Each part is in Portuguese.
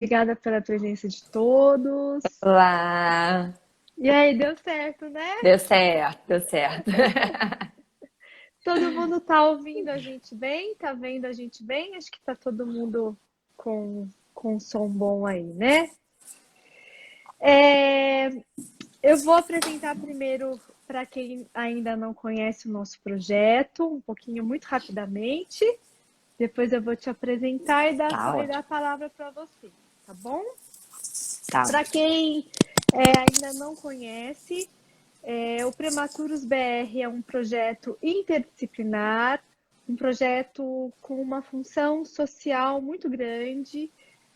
Obrigada pela presença de todos. Olá! E aí, deu certo, né? Deu certo, deu certo. Todo mundo tá ouvindo a gente bem? Tá vendo a gente bem? Acho que tá todo mundo com som bom aí, né? É, eu vou apresentar primeiro para quem ainda não conhece o nosso projeto, um pouquinho muito rapidamente. Depois eu vou te apresentar e Tá dar ótimo. a palavra para você, tá bom? Tá. Para quem ainda não conhece, o Prematuros BR é um projeto interdisciplinar, um projeto com uma função social muito grande,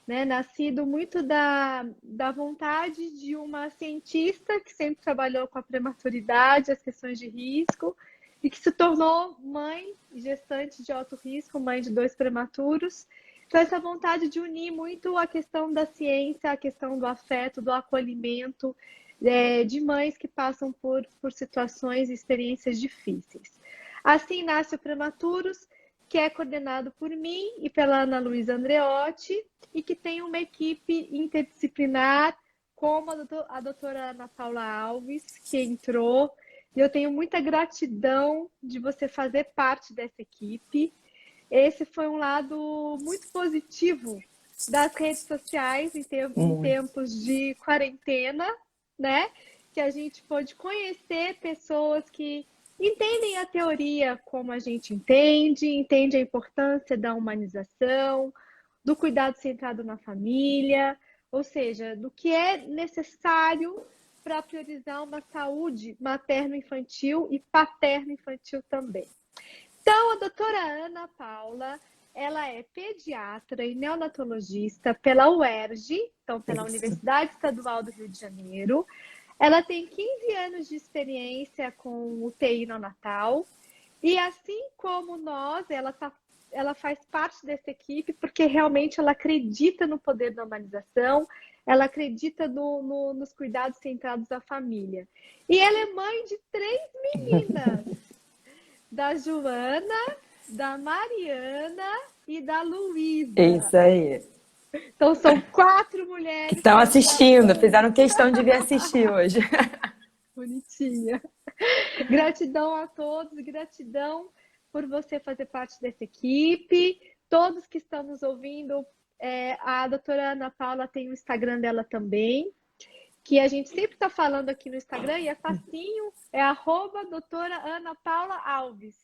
né? Nascido muito da vontade de uma cientista que sempre trabalhou com a prematuridade, as questões de risco, e que se tornou mãe gestante de alto risco, mãe de 2 prematuros. Então, essa vontade de unir muito a questão da ciência, a questão do afeto, do acolhimento, de mães que passam por situações e experiências difíceis. Assim nasce o Prematuros, que é coordenado por mim e pela Ana Luísa Andreotti, e que tem uma equipe interdisciplinar, como a doutora Ana Paula Alves, que entrou. E eu tenho muita gratidão de você fazer parte dessa equipe. Esse foi um lado muito positivo das redes sociais em Muito. tempos de quarentena, né? Que a gente pôde conhecer pessoas que entendem a teoria como a gente entende a importância da humanização, do cuidado centrado na família, ou seja, do que é necessário para priorizar uma saúde materno-infantil e paterno-infantil também. Então, a doutora Ana Paula, ela é pediatra e neonatologista pela UERJ, então pela Isso. Universidade Estadual do Rio de Janeiro. Ela tem 15 anos de experiência com UTI neonatal e assim como nós, ela faz parte dessa equipe porque realmente ela acredita no poder da humanização, ela acredita nos cuidados centrados à família. E ela é mãe de 3 meninas, da Joana, da Mariana e da Luísa. Isso aí. Então são 4 Que mulheres estão assistindo, praticamente. fizeram questão de vir assistir hoje. Bonitinha. Gratidão a todos, gratidão por você fazer parte dessa equipe. Todos que estão nos ouvindo, a doutora Ana Paula tem o Instagram dela também, que a gente sempre está falando aqui no Instagram, e é facinho, é @ doutora Ana Paula Alves.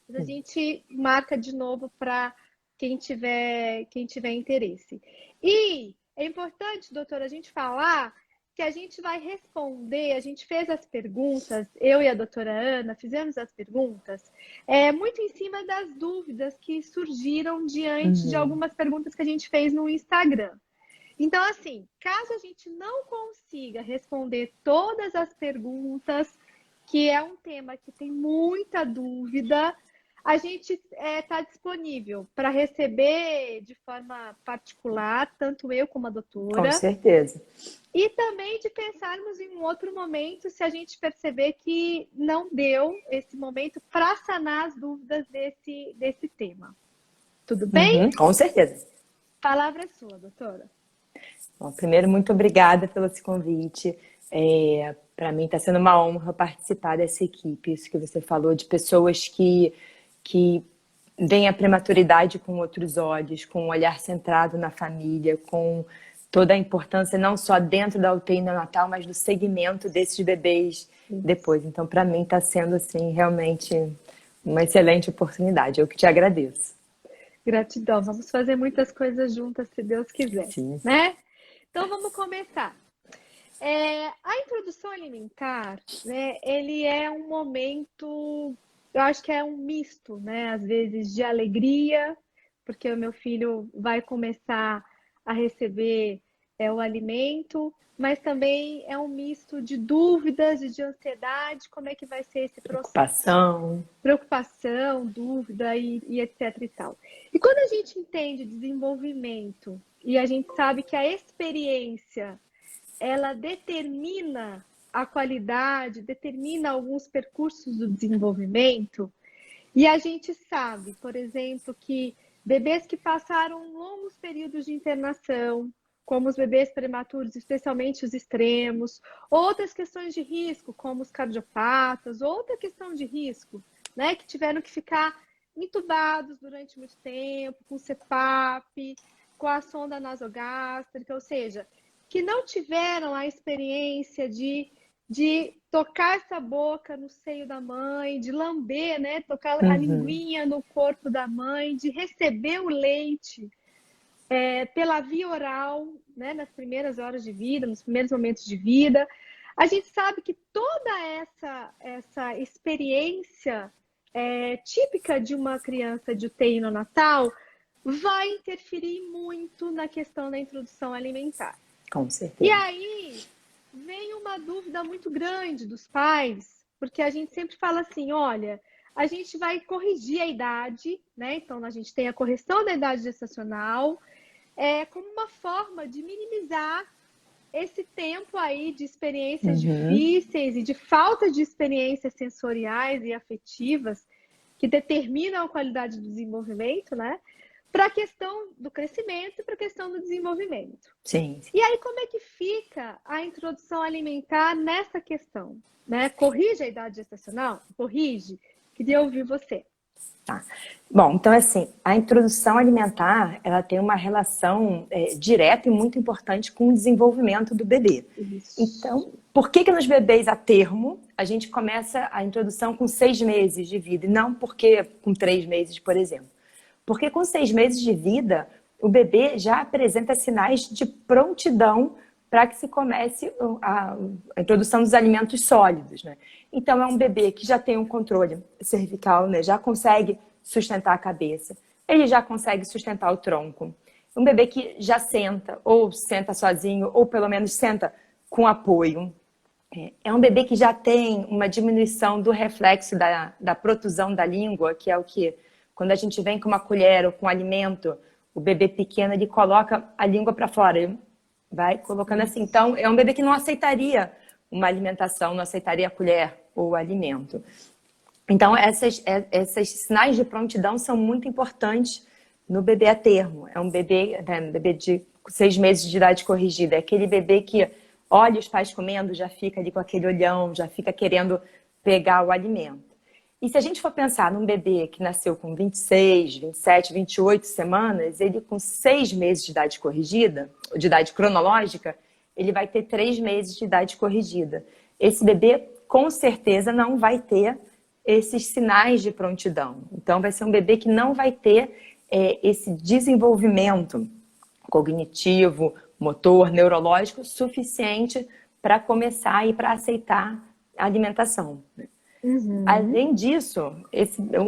Mas a gente marca de novo para quem tiver interesse. E é importante, doutora, a gente falar que a gente vai responder, a gente fez as perguntas, eu e a doutora Ana fizemos as perguntas, muito em cima das dúvidas que surgiram diante de Uhum. algumas perguntas que a gente fez no Instagram. Então, assim, caso a gente não consiga responder todas as perguntas, que é um tema que tem muita dúvida, a gente está disponível para receber de forma particular, tanto eu como a Com doutora, certeza. e também de pensarmos em um outro momento se a gente perceber que não deu esse momento para sanar as dúvidas desse tema. Tudo bem? Uhum, com certeza. Palavra é sua, doutora. Bom, primeiro, muito obrigada pelo esse convite. Para mim está sendo uma honra participar dessa equipe. Isso que você falou, de pessoas que veem a prematuridade com outros olhos, com um olhar centrado na família, com toda a importância não só dentro da UTI neonatal, mas do segmento desses bebês Isso. depois. Então, para mim está sendo assim realmente uma excelente oportunidade. Eu que te agradeço. Gratidão. Vamos fazer muitas coisas juntas, se Deus quiser, Sim. né? Então vamos começar. A introdução alimentar, né? Ele é um momento, eu acho que é um misto, né? Às vezes de alegria, porque o meu filho vai começar a receber o alimento, mas também é um misto de dúvidas e de ansiedade, como é que vai ser esse processo? Preocupação. Preocupação, dúvida e etc e tal. E quando a gente entende desenvolvimento e a gente sabe que a experiência ela determina a qualidade, determina alguns percursos do desenvolvimento, e a gente sabe, por exemplo, que bebês que passaram longos períodos de internação, como os bebês prematuros, especialmente os extremos, outras questões de risco, como os cardiopatas, outra questão de risco, né, que tiveram que ficar entubados durante muito tempo, com CPAP, com a sonda nasogástrica, ou seja, que não tiveram a experiência de tocar essa boca no seio da mãe, de lamber, né, tocar a linguinha no corpo da mãe, de receber o leite pela via oral, né, nas primeiras horas de vida, nos primeiros momentos de vida. A gente sabe que toda essa experiência típica de uma criança de UTI neonatal vai interferir muito na questão da introdução alimentar. Com certeza. E aí vem uma dúvida muito grande dos pais, porque a gente sempre fala assim, olha, a gente vai corrigir a idade, né? Então a gente tem a correção da idade gestacional, como uma forma de minimizar esse tempo aí de experiências difíceis e de falta de experiências sensoriais e afetivas que determinam a qualidade do desenvolvimento, né? Para a questão do crescimento e para a questão do desenvolvimento. Sim. E aí, como é que fica a introdução alimentar nessa questão? Né? Corrige a idade gestacional? Corrige? Queria ouvir você. Tá. Bom, então assim, a introdução alimentar, ela tem uma relação direta e muito importante com o desenvolvimento do bebê. Isso. Então, por que nos bebês a termo a gente começa a introdução com 6 meses de vida e não porque com 3 meses, por exemplo? Porque com 6 meses de vida, o bebê já apresenta sinais de prontidão para que se comece a introdução dos alimentos sólidos, né? Então, é um bebê que já tem um controle cervical, né? Já consegue sustentar a cabeça, ele já consegue sustentar o tronco. Um bebê que já senta, ou senta sozinho, ou pelo menos senta com apoio. É um bebê que já tem uma diminuição do reflexo da protusão da língua, que é o que, quando a gente vem com uma colher ou com alimento, o bebê pequeno ele coloca a língua para fora, ele vai colocando assim. Então, é um bebê que não aceitaria uma alimentação, não aceitaria a colher ou o alimento. Então, esses sinais de prontidão são muito importantes no bebê a termo. É um bebê, bebê de 6 meses de idade corrigida. É aquele bebê que olha os pais comendo, já fica ali com aquele olhão, já fica querendo pegar o alimento. E se a gente for pensar num bebê que nasceu com 26, 27, 28 semanas, ele com 6 meses de idade corrigida, de idade cronológica, ele vai ter 3 meses de idade corrigida. Esse bebê, com certeza, não vai ter esses sinais de prontidão. Então, vai ser um bebê que não vai ter esse desenvolvimento cognitivo, motor, neurológico suficiente para começar e para aceitar a alimentação. Além disso,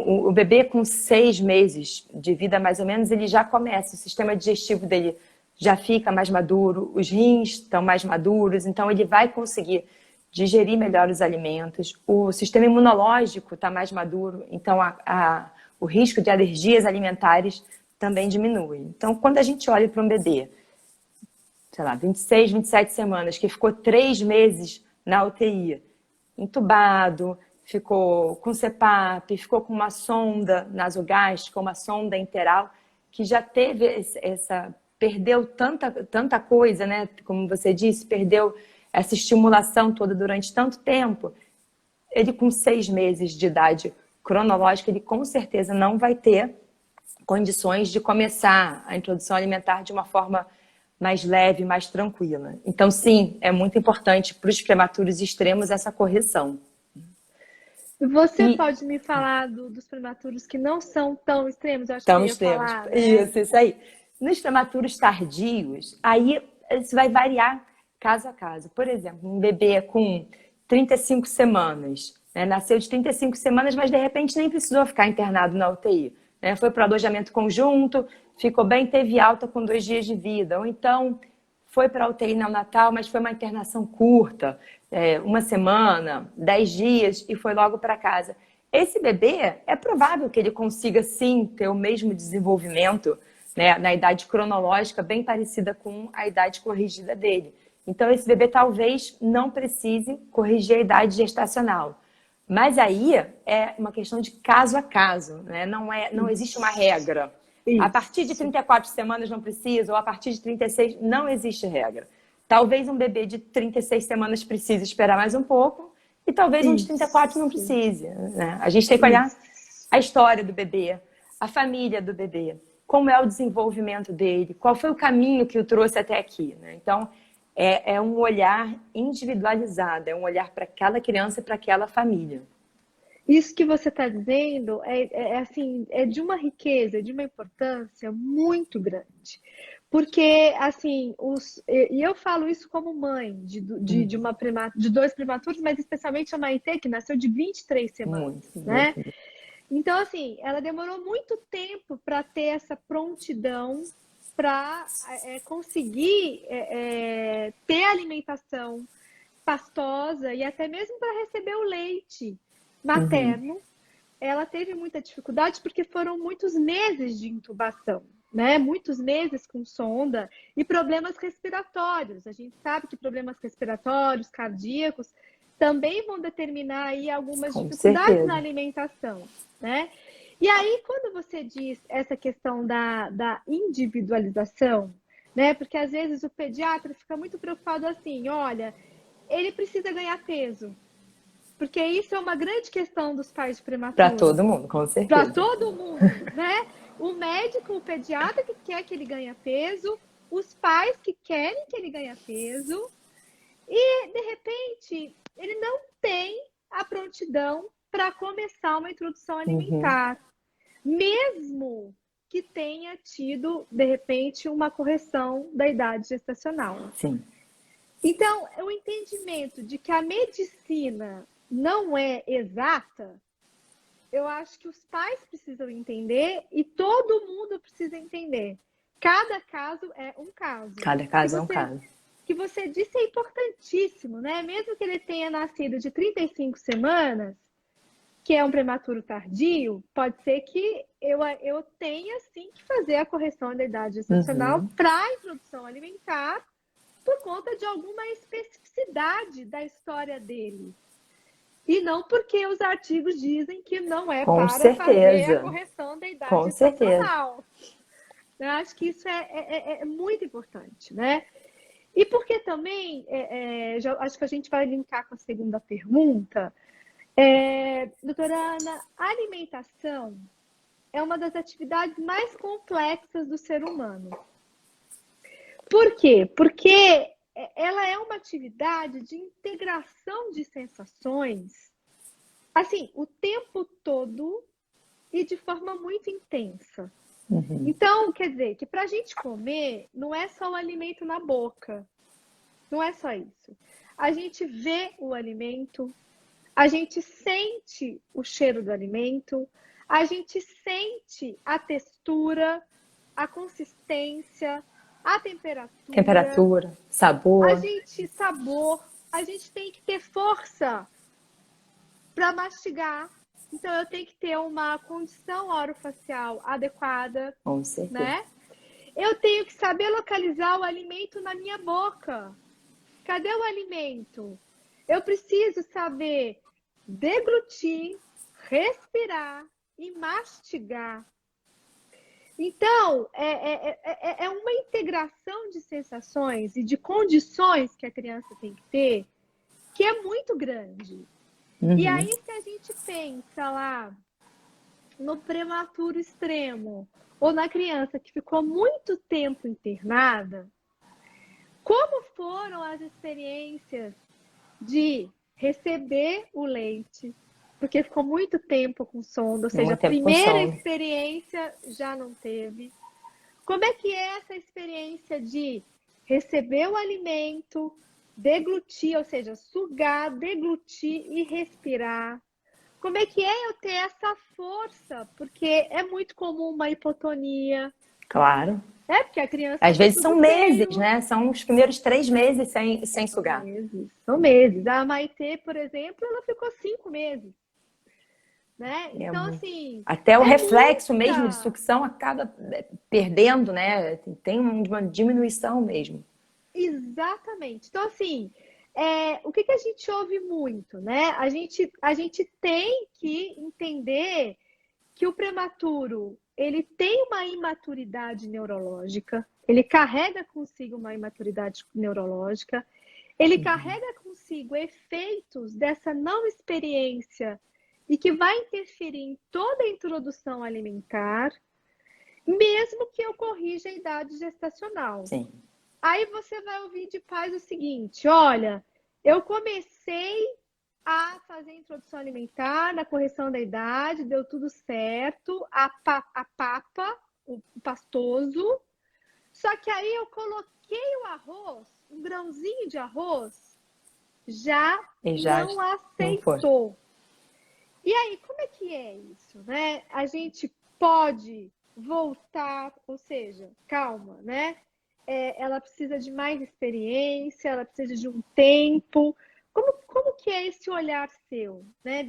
o bebê com 6 meses de vida, mais ou menos, ele já começa, o sistema digestivo dele já fica mais maduro, os rins estão mais maduros, então ele vai conseguir digerir melhor os alimentos, o sistema imunológico está mais maduro, então o risco de alergias alimentares também diminui. Então, quando a gente olha para um bebê, sei lá, 26, 27 semanas, que ficou 3 meses na UTI, entubado, ficou com CPAP, ficou com uma sonda nasogástrica, uma sonda enteral, que já teve perdeu tanta coisa, né? Como você disse, perdeu essa estimulação toda durante tanto tempo. Ele com 6 meses de idade cronológica, ele com certeza não vai ter condições de começar a introdução alimentar de uma forma mais leve, mais tranquila. Então, sim, é muito importante para os prematuros extremos essa correção. Você pode me falar dos prematuros que não são tão extremos? Eu acho tão que extremos. Falar, né? Isso aí. Nos prematuros tardios, aí isso vai variar caso a caso. Por exemplo, um bebê com 35 semanas, né? Nasceu de 35 semanas, mas de repente nem precisou ficar internado na UTI. Né? Foi para o alojamento conjunto, ficou bem, teve alta com 2 dias de vida. Ou então foi para a UTI neonatal, mas foi uma internação curta, 1 semana, 10 dias, e foi logo para casa. Esse bebê, é provável que ele consiga sim ter o mesmo desenvolvimento, né, na idade cronológica, bem parecida com a idade corrigida dele. Então, esse bebê talvez não precise corrigir a idade gestacional. Mas aí é uma questão de caso a caso, né? Não existe uma regra. A partir de 34 semanas não precisa, ou a partir de 36, não existe regra. Talvez um bebê de 36 semanas precise esperar mais um pouco, e talvez um de 34 não precise, né? A gente tem que olhar a história do bebê, a família do bebê, como é o desenvolvimento dele, qual foi o caminho que o trouxe até aqui, né? Então, é um olhar individualizado, é um olhar para aquela criança e para aquela família. Isso que você está dizendo assim, é de uma riqueza, de uma importância muito grande. Porque, assim, e eu falo isso como mãe de dois prematuros, mas especialmente a Maitê, que nasceu de 23 semanas, né? Então, assim, ela demorou muito tempo para ter essa prontidão para conseguir ter alimentação pastosa e até mesmo para receber o leite materno. Ela teve muita dificuldade porque foram muitos meses de intubação, né? Muitos meses com sonda e problemas respiratórios. A gente sabe que problemas respiratórios, cardíacos, também vão determinar aí algumas dificuldades na alimentação, né? E aí, quando você diz essa questão da individualização, né? Porque às vezes o pediatra fica muito preocupado assim, olha, ele precisa ganhar peso. Porque isso é uma grande questão dos pais de prematuros. Para todo mundo, com certeza. Para todo mundo, né? O médico, o pediatra que quer que ele ganhe peso, os pais que querem que ele ganhe peso, e de repente ele não tem a prontidão para começar uma introdução alimentar, mesmo que tenha tido de repente uma correção da idade gestacional. Sim. Então, o entendimento de que a medicina não é exata, eu acho que os pais precisam entender e todo mundo precisa entender. Cada caso é um caso. Cada caso é um caso. Que você disse é importantíssimo, né? Mesmo que ele tenha nascido de 35 semanas, que é um prematuro tardio, pode ser que eu tenha sim que fazer a correção da idade gestacional para a introdução alimentar por conta de alguma especificidade da história dele. E não porque os artigos dizem que não é para fazer a correção da idade gestacional. Eu acho que isso é muito importante, né? E porque também, acho que a gente vai linkar com a segunda pergunta. Doutora Ana, a alimentação é uma das atividades mais complexas do ser humano. Por quê? Porque ela é uma atividade de integração de sensações, assim, o tempo todo e de forma muito intensa. Então, quer dizer, que para a gente comer, não é só o alimento na boca. Não é só isso. A gente vê o alimento, a gente sente o cheiro do alimento, a gente sente a textura, a consistência, a temperatura, sabor. A gente tem que ter força para mastigar. Então, eu tenho que ter uma condição orofacial adequada. Com certeza. Né? Eu tenho que saber localizar o alimento na minha boca. Cadê o alimento? Eu preciso saber deglutir, respirar e mastigar. Então, é uma integração de sensações e de condições que a criança tem que ter, que é muito grande. E aí, se a gente pensa lá no prematuro extremo, ou na criança que ficou muito tempo internada, como foram as experiências de receber o leite, porque ficou muito tempo com sonda, ou seja, a primeira experiência já não teve. Como é que é essa experiência de receber o alimento, deglutir, ou seja, sugar, deglutir e respirar? Como é que é eu ter essa força? Porque é muito comum uma hipotonia. Claro. Porque a criança... Às vezes são meses, né? São os primeiros 3 meses sem sugar. São meses. A Maitê, por exemplo, ela ficou 5 meses. Né? Então, assim... Até o reflexo mesmo de sucção acaba perdendo, né? Tem uma diminuição mesmo. Exatamente. Então, assim, o que a gente ouve muito, né? A gente tem que entender que o prematuro, ele tem uma imaturidade neurológica, ele carrega consigo uma imaturidade neurológica, ele carrega consigo efeitos dessa não experiência e que vai interferir em toda a introdução alimentar, mesmo que eu corrija a idade gestacional. Sim. Aí você vai ouvir de pais o seguinte: olha, eu comecei a fazer a introdução alimentar na correção da idade, deu tudo certo, a papa, o pastoso, só que aí eu coloquei o arroz, um grãozinho de arroz, já não aceitou. E aí, como é que é isso, né? A gente pode voltar, ou seja, calma, né? Ela precisa de mais experiência, ela precisa de um tempo. Como que é esse olhar seu, né?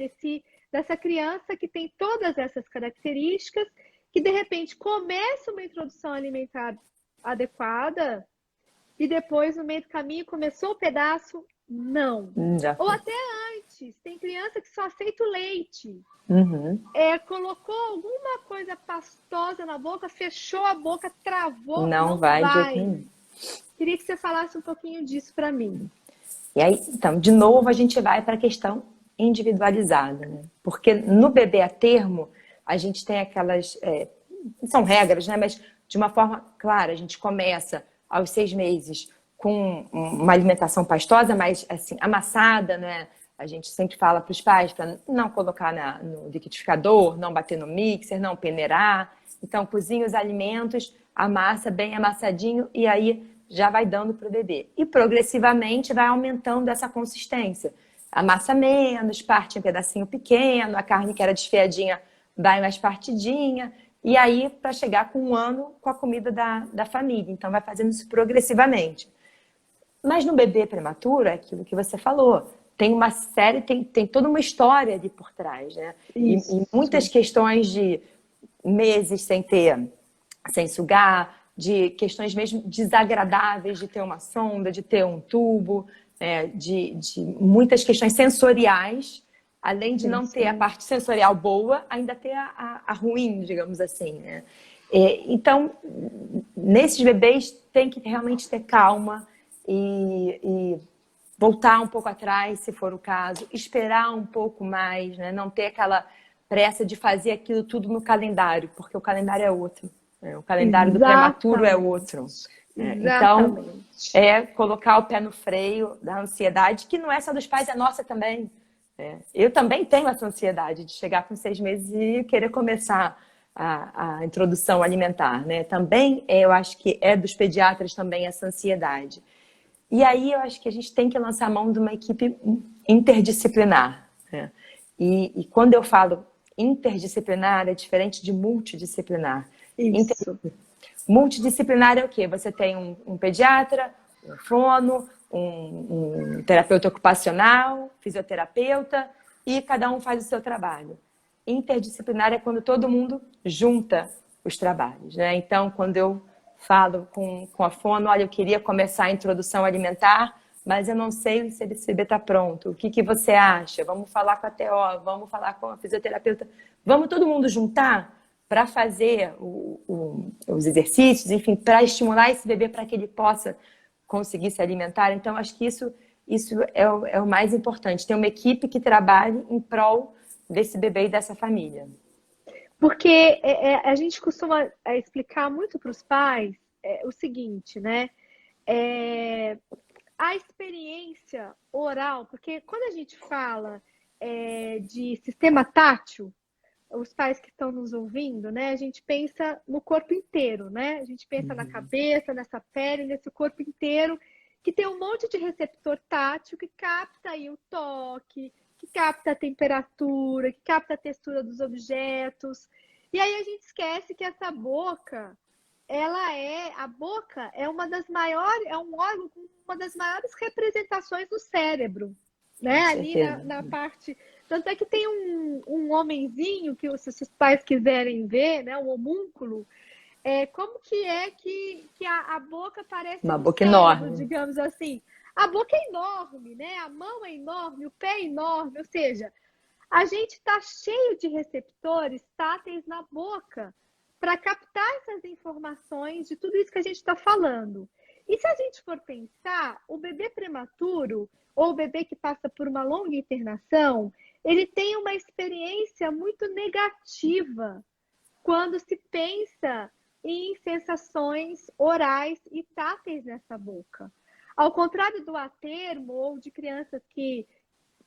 Dessa criança que tem todas essas características, que de repente começa uma introdução alimentar adequada e depois, no meio do caminho, começou o pedaço, não. Ou até antes, tem criança que só aceita o leite. Colocou alguma coisa pastosa na boca, fechou a boca, travou, não vai. Queria que você falasse um pouquinho disso para mim. E aí, então, de novo, a gente vai para a questão individualizada, né? Porque no bebê a termo, a gente tem aquelas... são regras, né? Mas de uma forma clara, a gente começa aos 6 meses com uma alimentação pastosa, mas assim, amassada, né? A gente sempre fala para os pais para não colocar no liquidificador, não bater no mixer, não peneirar. Então, cozinha os alimentos, amassa bem amassadinho e aí já vai dando para o bebê. E progressivamente vai aumentando essa consistência. Amassa menos, parte em pedacinho pequeno, a carne que era desfiadinha vai mais partidinha. E aí, para chegar com 1 ano com a comida da família. Então, vai fazendo isso progressivamente. Mas no bebê prematuro, é aquilo que você falou. Tem uma série, tem toda uma história ali por trás, né? E muitas questões de meses sem sugar, de questões mesmo desagradáveis de ter uma sonda, de ter um tubo, né? de muitas questões sensoriais, além de não ter a parte sensorial boa, ainda ter a ruim, digamos assim, né? Então, nesses bebês tem que realmente ter calma e voltar um pouco atrás, se for o caso, esperar um pouco mais, né? Não ter aquela pressa de fazer aquilo tudo no calendário, porque o calendário é outro. Né? O calendário do prematuro é outro. Então, colocar o pé no freio da ansiedade, que não é só dos pais, é nossa também. Eu também tenho essa ansiedade de chegar com 6 meses e querer começar a introdução alimentar. Né? Também, eu acho que é dos pediatras também essa ansiedade. E aí eu acho que a gente tem que lançar a mão de uma equipe interdisciplinar. Né? E quando eu falo interdisciplinar, é diferente de multidisciplinar. Isso. Multidisciplinar é o quê? Você tem um pediatra, um fono, um terapeuta ocupacional, fisioterapeuta, e cada um faz o seu trabalho. Interdisciplinar é quando todo mundo junta os trabalhos. Né? Então, quando eu falo com a fono, olha, eu queria começar a introdução alimentar, mas eu não sei se esse bebê está pronto. O que você acha? Vamos falar com a TO, vamos falar com a fisioterapeuta. Vamos todo mundo juntar para fazer os exercícios, enfim, para estimular esse bebê para que ele possa conseguir se alimentar. Então, acho que isso é o mais importante. Ter uma equipe que trabalhe em prol desse bebê e dessa família. Porque a gente costuma explicar muito para os pais o seguinte, né? A experiência oral, porque quando a gente fala de sistema tátil, os pais que estão nos ouvindo, né? A gente pensa no corpo inteiro, né? A gente pensa na cabeça, nessa pele, nesse corpo inteiro, que tem um monte de receptor tátil que capta aí o toque, que capta a temperatura, que capta a textura dos objetos. E aí a gente esquece que essa boca, a boca é uma das maiores, é um órgão com uma das maiores representações do cérebro, né? Ali na parte. Tanto é que tem um homenzinho que, se os pais quiserem ver, né? Um homúnculo. Como que a boca parece uma um boca cérebro, enorme, digamos assim. A boca é enorme, né? A mão é enorme, o pé é enorme, ou seja, a gente está cheio de receptores táteis na boca para captar essas informações de tudo isso que a gente está falando. E se a gente for pensar, o bebê prematuro ou o bebê que passa por uma longa internação, ele tem uma experiência muito negativa quando se pensa em sensações orais e táteis nessa boca. Ao contrário do atermo ou de crianças que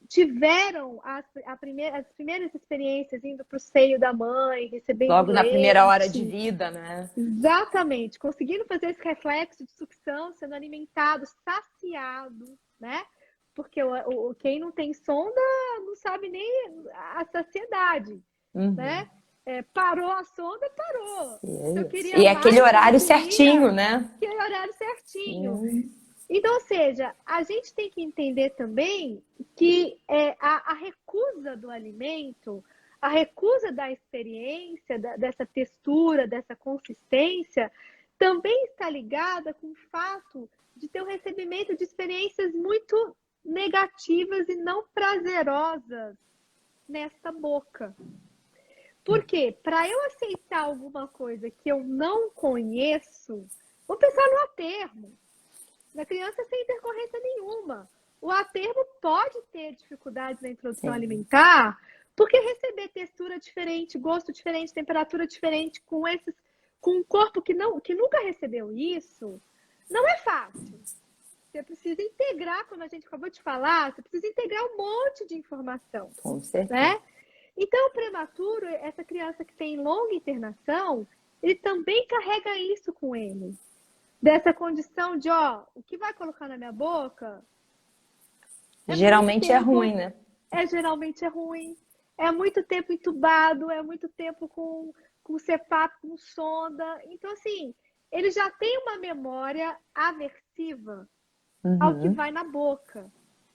tiveram as primeiras experiências indo para o seio da mãe, recebendo Logo na primeira hora de leite. vida, né? Exatamente, conseguindo fazer esse reflexo de sucção, sendo alimentado, saciado, né? Porque quem não tem sonda não sabe nem a saciedade, né? Parou a sonda, parou. Se eu queria E mais, aquele horário eu queria, certinho, né? aquele horário certinho. Então, ou seja, a gente tem que entender também que a recusa do alimento, a recusa da experiência, dessa textura, dessa consistência, também está ligada com o fato de ter um recebimento de experiências muito negativas e não prazerosas nesta boca. Por quê? Para eu aceitar alguma coisa que eu não conheço, vou pensar no atermo. Na criança sem intercorrência nenhuma. O atermo pode ter dificuldades na introdução alimentar, porque receber textura diferente, gosto diferente, temperatura diferente, com um corpo que nunca recebeu isso, não é fácil. Você precisa integrar, como a gente acabou de falar, você precisa integrar um monte de informação. Com certeza. Né? Então, o prematuro, essa criança que tem longa internação, ele também carrega isso com ele. Dessa condição de, o que vai colocar na minha boca... Geralmente é ruim, né? Geralmente é ruim. É muito tempo entubado, é muito tempo com CPAP, com sonda. Então, assim, ele já tem uma memória aversiva ao que vai na boca,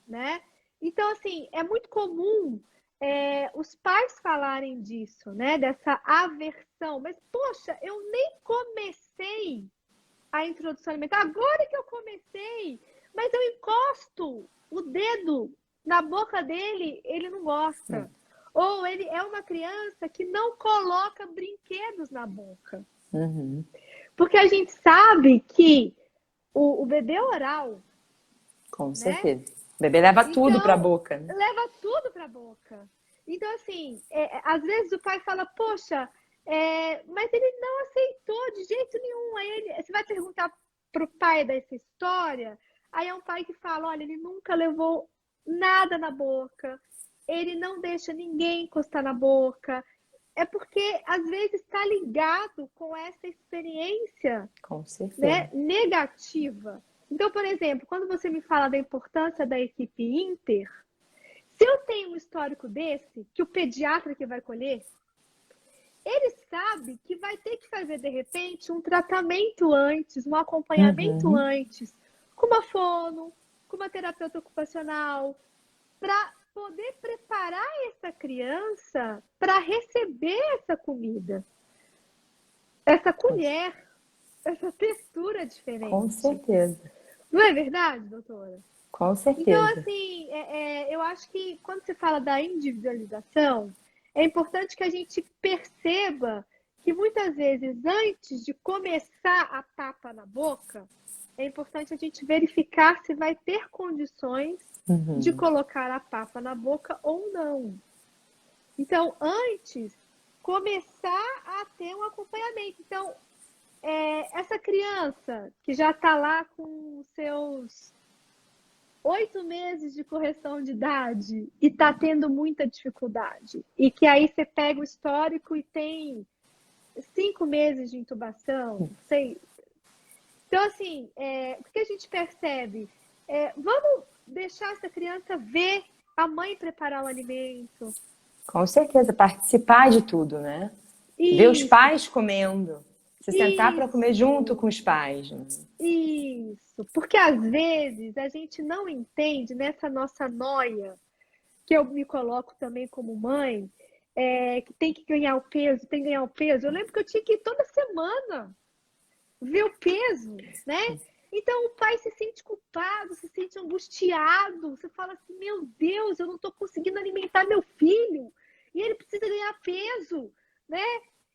né? Então, assim, é muito comum os pais falarem disso, né? Dessa aversão. Mas, poxa, eu nem comecei a introdução alimentar. Agora que eu comecei, mas eu encosto o dedo na boca dele, ele não gosta. Ou ele é uma criança que não coloca brinquedos na boca. Porque a gente sabe que o bebê oral... Com certeza. Né? O bebê leva tudo para a boca. Né? Leva tudo para a boca. Então, assim, às vezes o pai fala, poxa... mas ele não aceitou de jeito nenhum. Aí você vai perguntar para o pai dessa história, aí é um pai que fala, olha, ele nunca levou nada na boca, ele não deixa ninguém encostar na boca. É porque, às vezes, está ligado com essa experiência, com certeza, né, negativa. Então, por exemplo, quando você me fala da importância da equipe Inter, se eu tenho um histórico desse, que o pediatra que vai colher, ele sabe que vai ter que fazer, de repente, um tratamento antes, um acompanhamento antes, com uma fono, com uma terapeuta ocupacional, para poder preparar essa criança para receber essa comida, essa colher, essa textura diferente. Com certeza. Não é verdade, doutora? Com certeza. Então, assim, eu acho que quando se fala da individualização, é importante que a gente perceba que muitas vezes, antes de começar a papa na boca, é importante a gente verificar se vai ter condições de colocar a papa na boca ou não. Então, antes, começar a ter um acompanhamento. Então, essa criança que já está lá com seus 8 meses de correção de idade e está tendo muita dificuldade, e que aí você pega o histórico e tem 5 meses de intubação, 6. Então, assim, o que a gente percebe? Vamos deixar essa criança ver a mãe preparar o alimento. Com certeza, participar de tudo, né? Isso. Ver os pais comendo. Se sentar para comer junto com os pais. Né? Isso, porque às vezes a gente não entende nessa nossa noia, que eu me coloco também como mãe, que tem que ganhar o peso, tem que ganhar o peso. Eu lembro que eu tinha que ir toda semana ver o peso, né? Então o pai se sente culpado, se sente angustiado. Você fala assim, meu Deus, eu não estou conseguindo alimentar meu filho. E ele precisa ganhar peso, né?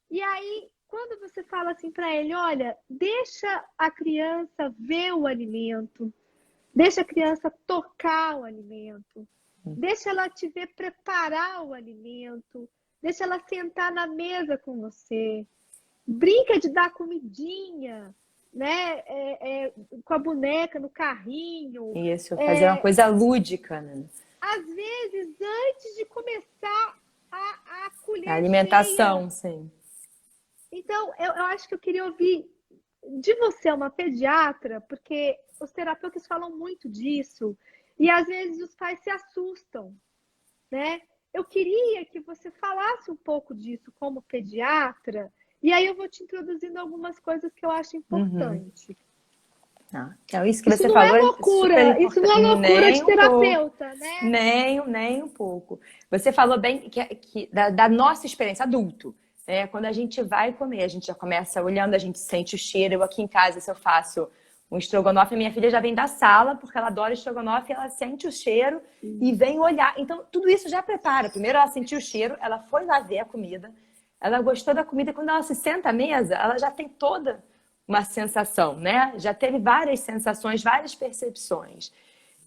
E aí, quando você fala assim para ele, olha, deixa a criança ver o alimento, deixa a criança tocar o alimento, deixa ela te ver preparar o alimento, deixa ela sentar na mesa com você, brinca de dar comidinha, né? Com a boneca no carrinho. Isso, fazer uma coisa lúdica, né? Às vezes, antes de começar a A colher cheia. alimentação, sim. Então, eu acho que eu queria ouvir de você, uma pediatra, porque os terapeutas falam muito disso, e às vezes os pais se assustam, né? Eu queria que você falasse um pouco disso como pediatra, e aí eu vou te introduzindo algumas coisas que eu acho Uhum. importante. Então, isso que Isso você não é falou é super loucura, isso não importante. é loucura Nem de um pouco. terapeuta, né? Nem um pouco. Você falou bem da nossa experiência adulto. Né? Quando a gente vai comer, a gente já começa olhando, a gente sente o cheiro. Eu aqui em casa, se eu faço um estrogonofe, a minha filha já vem da sala, porque ela adora estrogonofe, ela sente o cheiro e vem olhar. Então, tudo isso já prepara. Primeiro ela sentiu o cheiro, ela foi lá ver a comida, ela gostou da comida. Quando ela se senta à mesa, ela já tem toda uma sensação, né? Já teve várias sensações, várias percepções.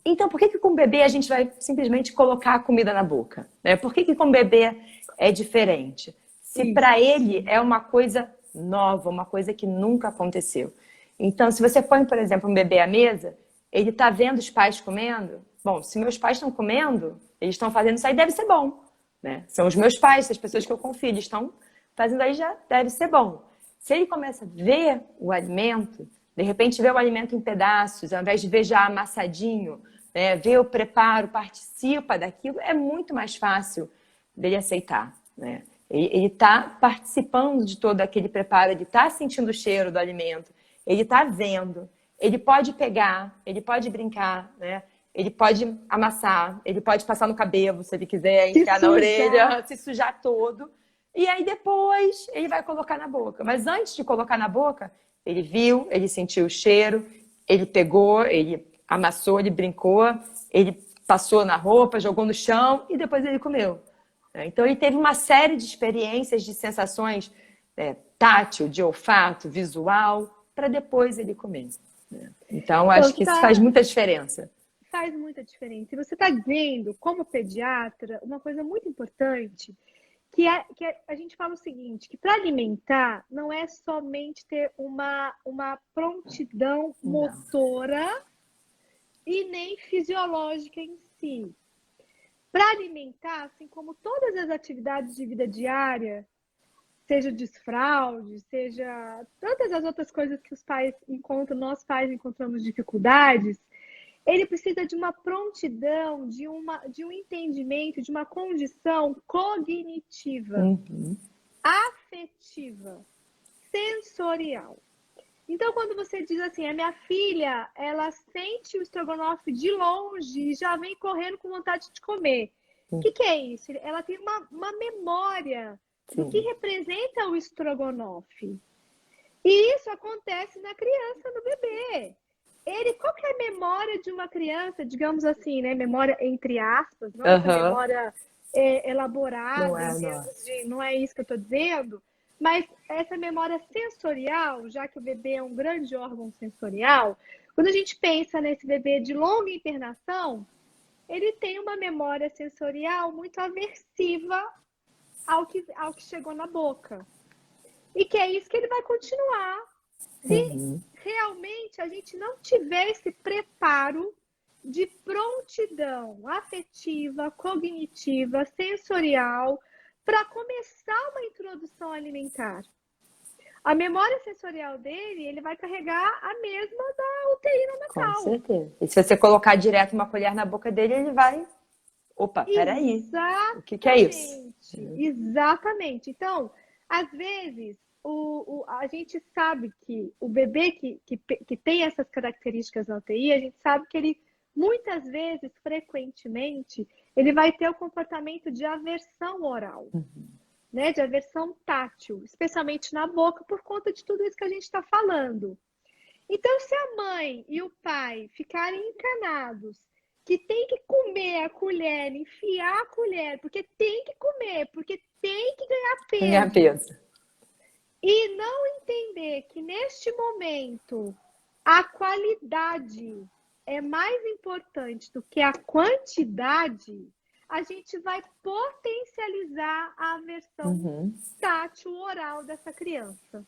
Então, por que que com o bebê a gente vai simplesmente colocar a comida na boca? Né? Por que que com o bebê é diferente? Se para ele é uma coisa nova, uma coisa que nunca aconteceu. Então, se você põe, por exemplo, um bebê à mesa, ele está vendo os pais comendo. Bom, se meus pais estão comendo, eles estão fazendo isso aí, deve ser bom. Né? São os meus pais, as pessoas que eu confio, eles estão fazendo aí, já deve ser bom. Se ele começa a ver o alimento, de repente vê o alimento em pedaços, ao invés de ver já amassadinho, né, vê o preparo, participa daquilo, é muito mais fácil dele aceitar. Né? Ele está participando de todo aquele preparo, ele está sentindo o cheiro do alimento, ele está vendo, ele pode pegar, ele pode brincar, né? Ele pode amassar, ele pode passar no cabelo, se ele quiser, Se enfiar na sujar. orelha, se sujar todo. E aí depois ele vai colocar na boca. Mas antes de colocar na boca, ele viu, ele sentiu o cheiro, ele pegou, ele amassou, ele brincou, ele passou na roupa, jogou no chão e depois ele comeu. Então ele teve uma série de experiências, de sensações tátil, de olfato, visual, para depois ele comer. Então Então, acho você que isso faz tá, muita diferença. faz muita diferença. E você está dizendo, como pediatra, uma coisa muito importante, que a gente fala o seguinte, que para alimentar não é somente ter uma prontidão Não. motora e nem fisiológica em si. Para alimentar, assim como todas as atividades de vida diária, seja desfraude, seja tantas as outras coisas que os pais encontram, nós pais encontramos dificuldades, ele precisa de uma prontidão, de um entendimento, de uma condição cognitiva, Uhum. afetiva, sensorial. Então, quando você diz assim, a minha filha, ela sente o estrogonofe de longe e já vem correndo com vontade de comer. O que é isso? Ela tem uma memória do que Sim. representa o estrogonofe. E isso acontece na criança, no bebê. Qual que é a memória de uma criança, digamos assim, né? Memória entre aspas, não essa Uhum. memória Não elaborada é, em não é. termos de, não é isso que eu estou dizendo, mas essa memória sensorial, já que o bebê é um grande órgão sensorial, quando a gente pensa nesse bebê de longa internação, ele tem uma memória sensorial muito aversiva ao que chegou na boca. E que é isso que ele vai continuar se Uhum. realmente a gente não tiver esse preparo de prontidão afetiva, cognitiva, sensorial, para começar uma introdução alimentar. A memória sensorial dele, ele vai carregar a mesma da UTI Com neonatal. certeza. E se você colocar direto uma colher na boca dele, ele vai. Opa, peraí. O que é isso? Exatamente, exatamente. Então, às vezes, a gente sabe que o bebê que tem essas características na UTI, a gente sabe que ele, muitas vezes, frequentemente, ele vai ter o comportamento de aversão oral, né? De aversão tátil, especialmente na boca, por conta de tudo isso que a gente está falando. Então, se a mãe e o pai ficarem encanados, que tem que comer a colher, enfiar a colher, porque tem que comer, porque tem que ganhar Ganhar peso, peso. e não entender que neste momento a qualidade é mais importante do que a quantidade, a gente vai potencializar a versão tátil oral dessa criança.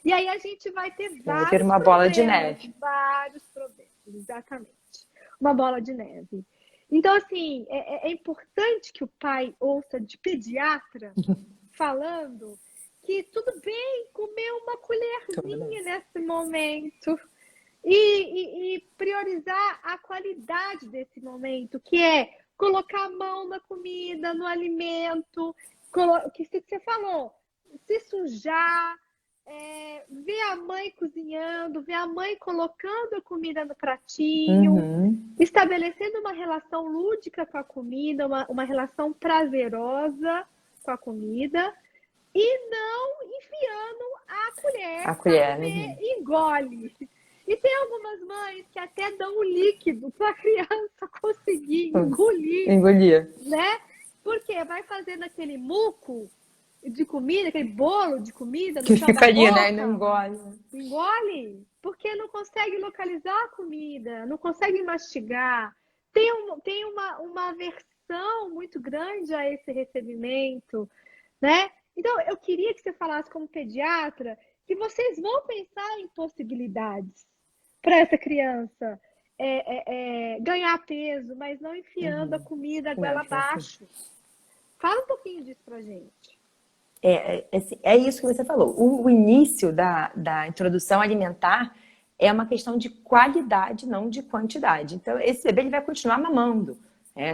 E aí a gente vai ter Vai vir vários uma bola de problemas, neve. exatamente. Uma bola de neve. Então, assim, é importante que o pai ouça de pediatra falando que tudo bem comer uma colherzinha nesse momento e priorizar a qualidade desse momento, que é colocar a mão na comida, no alimento, que você falou, se sujar, ver a mãe cozinhando, ver a mãe colocando a comida no pratinho, estabelecendo uma relação lúdica com a comida, uma relação prazerosa com a comida, e não enfiando a colher para comer, engole. E tem algumas mães que até dão o líquido para a criança conseguir engolir, né? Porque vai fazendo aquele muco de comida, aquele bolo de comida no que chão fica da ali, boca, né? E não engole. Engole, porque não consegue localizar a comida, não consegue mastigar. Tem uma aversão muito grande a esse recebimento, né? Então, eu queria que você falasse como pediatra que vocês vão pensar em possibilidades para essa criança ganhar peso, mas não enfiando a comida goela abaixo. Fala um pouquinho disso pra gente. É isso que você falou. O início da introdução alimentar é uma questão de qualidade, não de quantidade. Então, esse bebê ele vai continuar mamando.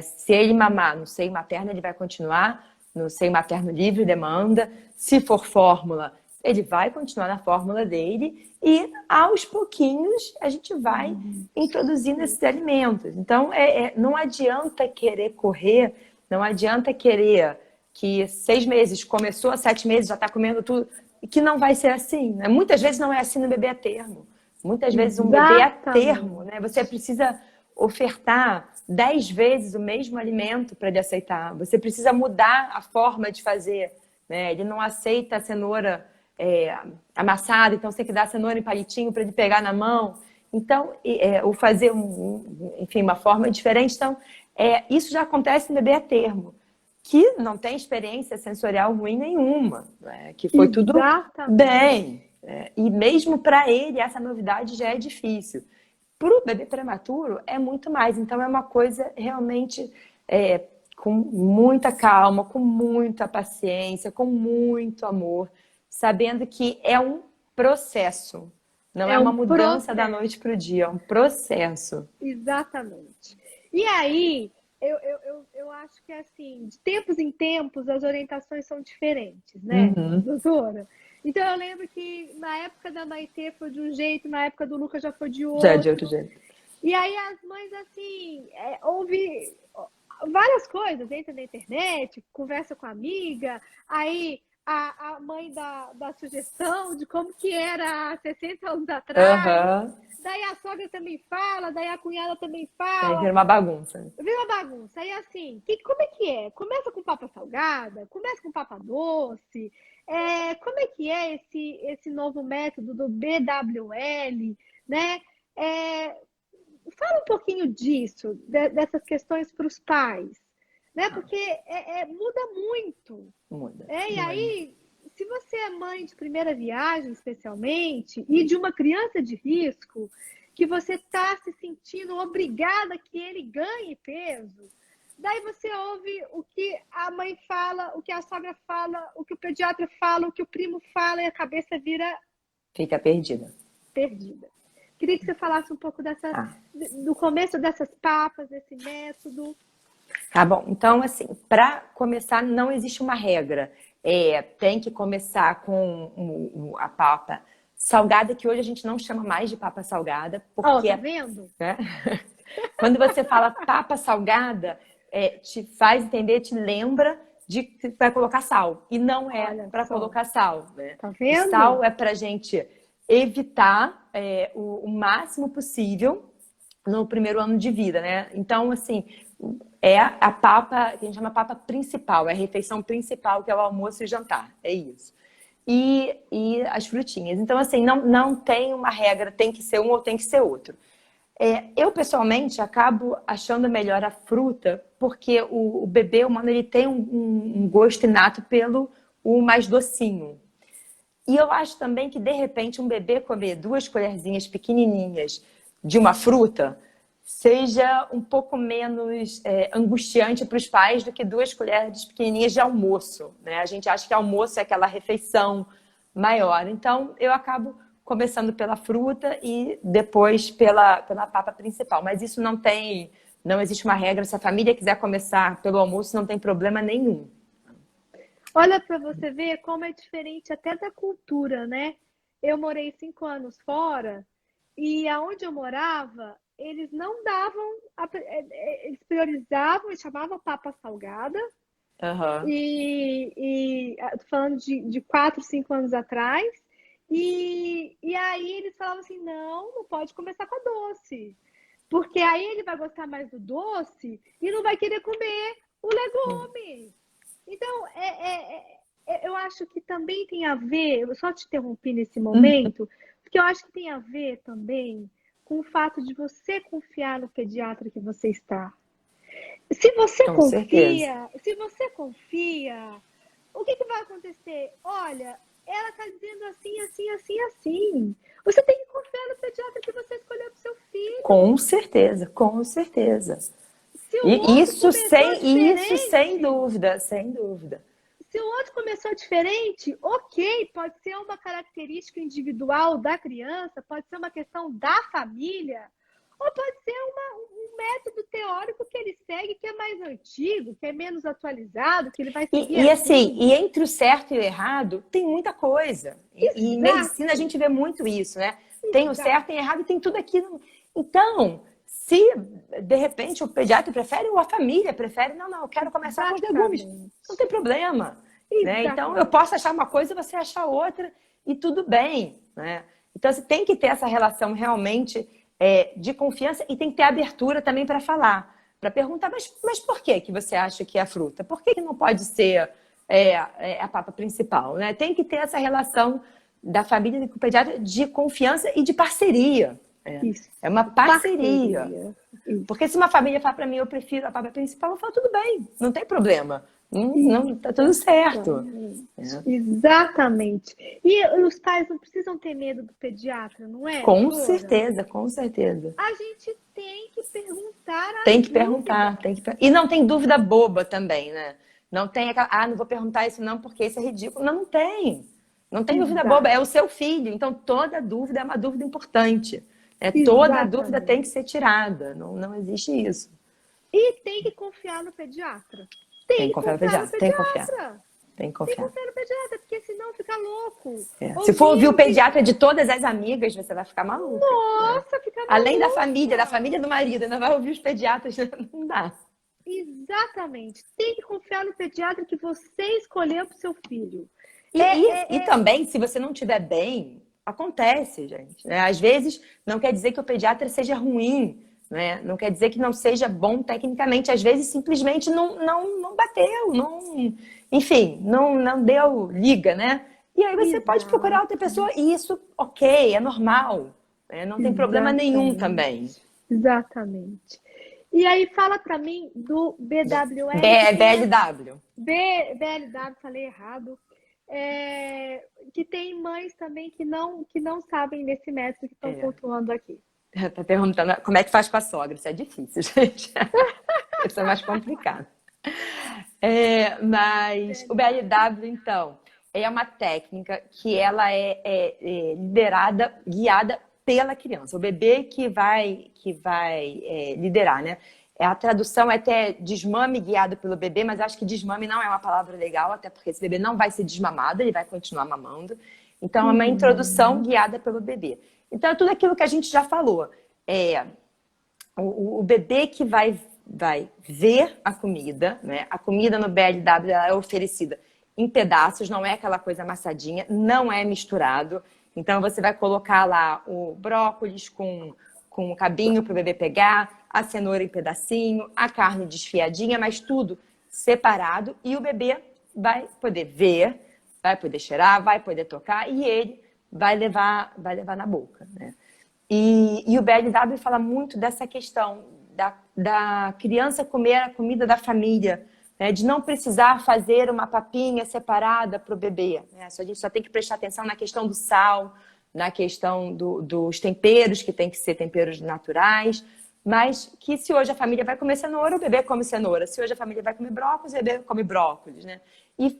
Se ele mamar no seio materno, ele vai continuar no seio materno livre demanda. Se for fórmula, ele vai continuar na fórmula dele e, aos pouquinhos, a gente vai introduzindo esses alimentos. Então, não adianta querer correr, não adianta querer que 6 meses, começou a 7 meses, já está comendo tudo, e que não vai ser assim, né? Muitas vezes não é assim no bebê a termo. Muitas vezes um bebê a termo, né? Você precisa ofertar 10 vezes o mesmo alimento para ele aceitar. Você precisa mudar a forma de fazer, né? Ele não aceita a cenoura amassada, então você tem que dar a cenoura em palitinho para ele pegar na mão. Então, ou fazer, enfim, uma forma diferente. Então, isso já acontece no bebê a termo, que não tem experiência sensorial ruim nenhuma, né? Que foi tudo bem. E mesmo para ele, essa novidade já é difícil. Para o bebê prematuro, é muito mais. Então, é uma coisa realmente com muita calma, com muita paciência, com muito amor, sabendo que é um processo. Não é uma mudança da noite para o dia, é um processo. Exatamente. E aí, eu acho que, assim, de tempos em tempos, as orientações são diferentes, né, doutora? Então, eu lembro que na época da Maitê foi de um jeito, na época do Lucas já foi de outro. Já de outro jeito. E aí, as mães, assim, houve várias coisas, entra na internet, conversa com a amiga, aí a mãe dá sugestão de como que era há 60 anos atrás. Daí a sogra também fala, daí a cunhada também fala. Aí vira uma bagunça. Vira uma bagunça. Aí assim, como é que é? Começa com papa salgada? Começa com papa doce? Como é que é esse novo método do BWL? Né? Fala um pouquinho disso, dessas questões para os pais. Né? Porque muda muito. Muda. E aí, se você é mãe de primeira viagem, especialmente, e de uma criança de risco, que você está se sentindo obrigada que ele ganhe peso, daí você ouve o que a mãe fala, o que a sogra fala, o que o pediatra fala, o que o primo fala, e a cabeça fica perdida. Queria que você falasse um pouco do começo dessas papas, desse método. Tá bom. Então, assim, para começar, não existe uma regra. Tem que começar com a papa salgada, que hoje a gente não chama mais de papa salgada. Porque, tá vendo? Né? Quando você fala papa salgada, te faz entender, te lembra de que vai colocar sal. E não é para colocar sal. Né? Tá vendo? O sal é pra gente evitar o máximo possível no primeiro ano de vida, né? Então, assim, é a papa, que a gente chama papa principal, é a refeição principal, que é o almoço e jantar, é isso. E as frutinhas. Então, assim, não tem uma regra, tem que ser um ou tem que ser outro. Eu, pessoalmente, acabo achando melhor a fruta, porque o bebê humano ele tem um gosto inato pelo o mais docinho. E eu acho também que, de repente, um bebê comer 2 colherzinhas pequenininhas de uma fruta seja um pouco menos angustiante para os pais do que 2 colheres pequenininhas de almoço, né? A gente acha que almoço é aquela refeição maior. Então, eu acabo começando pela fruta e depois pela papa principal. Mas isso não existe uma regra. Se a família quiser começar pelo almoço, não tem problema nenhum. Olha para você ver como é diferente até da cultura, né? Eu morei 5 anos fora e aonde eu morava, eles não davam, eles priorizavam e chamavam papa salgada. Aham. Tô falando de 4, 5 anos atrás. E aí eles falavam assim, não pode começar com a doce. Porque aí ele vai gostar mais do doce e não vai querer comer o legume. Então, eu acho que também tem a ver, eu só te interrompi nesse momento, porque eu acho que tem a ver também com o fato de você confiar no pediatra que você está. Se você Com certeza. confia, o que vai acontecer? Olha, ela está dizendo assim, assim, assim, assim. Você tem que confiar no pediatra que você escolheu para o seu Com filho. certeza, com certeza. Se o E outro começou isso sem diferente, dúvida, sem dúvida. Se o outro começou diferente, ok, pode ser uma característica individual da criança, pode ser uma questão da família, ou pode ser um método teórico que ele segue que é mais antigo, que é menos atualizado, que ele vai seguir Assim, assim. e entre o certo e o errado, tem muita coisa. E em medicina a Exato, gente vê muito isso, né? Tem o certo exato, e o errado e tem tudo aquilo. Então, se de repente o pediatra prefere ou a família prefere, não, eu quero começar com os legumes. Não tem exatamente, problema, né? Então, eu exatamente. posso achar uma coisa e você achar outra e tudo bem, né? Então, você tem que ter essa relação realmente de confiança e tem que ter abertura também para falar. Para perguntar, mas por que você acha que é a fruta? Por que não pode ser a papa principal? Né? Tem que ter essa relação da família com o pediatra de confiança e de parceria. Isso, É uma parceria. parceria. Isso, Porque se uma família fala para mim, eu prefiro a papa principal, eu falo, tudo bem, não tem problema. Não, tá tudo certo. exatamente. Exatamente. E os pais não precisam ter medo do pediatra, não é, Com doutora? certeza, com certeza. A gente tem que perguntar Tem as que perguntar, dúvidas. E não tem dúvida boba também, né? Não tem aquela, não vou perguntar isso não porque isso é ridículo. Não, não tem. Não tem dúvida boba, Exato, é o seu filho. Então toda dúvida é uma dúvida importante. Toda dúvida tem que exatamente. ser tirada. Não existe isso. E tem que confiar no pediatra. Tem Tem que que confiar no confiar no pediatra, tem que confiar. pediatra. Tem que Tem que confiar. confiar no pediatra, porque senão fica louco. Se for ouvir o Ouvindo que, pediatra de todas as amigas, você vai ficar maluca, né? nossa, fica Além da família maluca. do marido, ainda vai ouvir os pediatras, não dá. Exatamente. Tem que confiar no pediatra que você escolheu para o seu filho. E também, se você não estiver bem, acontece, gente. Né? Às vezes, não quer dizer que o pediatra seja ruim, né? Não quer dizer que não seja bom tecnicamente. Às vezes, simplesmente não bateu, enfim, não deu liga, né? E aí você pode procurar outra Exato, pessoa e isso, ok, é normal. Né? Não tem problema nenhum também. exatamente, exatamente. E aí fala para mim do BWL que tem BLW. BLW, falei errado. Que tem mães também que não sabem desse método que estão É. pontuando aqui. Tá perguntando como é que faz com a sogra. Isso é difícil, gente. Isso é mais complicado. Mas o BLW, então, é uma técnica que ela é liderada, guiada pela criança. O bebê que vai liderar, né? A tradução é até desmame guiado pelo bebê, mas acho que desmame não é uma palavra legal, até porque esse bebê não vai ser desmamado, ele vai continuar mamando. Então, é uma introdução Uhum. guiada pelo bebê. Então, é tudo aquilo que a gente já falou. O bebê que vai ver a comida, né? A comida no BLW ela é oferecida em pedaços, não é aquela coisa amassadinha, não é misturado. Então, você vai colocar lá o brócolis com o cabinho para o bebê pegar, a cenoura em pedacinho, a carne desfiadinha, mas tudo separado. E o bebê vai poder ver, vai poder cheirar, vai poder tocar e ele vai levar na boca, né? E o BLW fala muito dessa questão da criança comer a comida da família, né? De não precisar fazer uma papinha separada para o bebê, né? A gente só tem que prestar atenção na questão do sal, na questão dos temperos, que tem que ser temperos naturais, mas que se hoje a família vai comer cenoura, o bebê come cenoura. Se hoje a família vai comer brócolis, o bebê come brócolis, né? E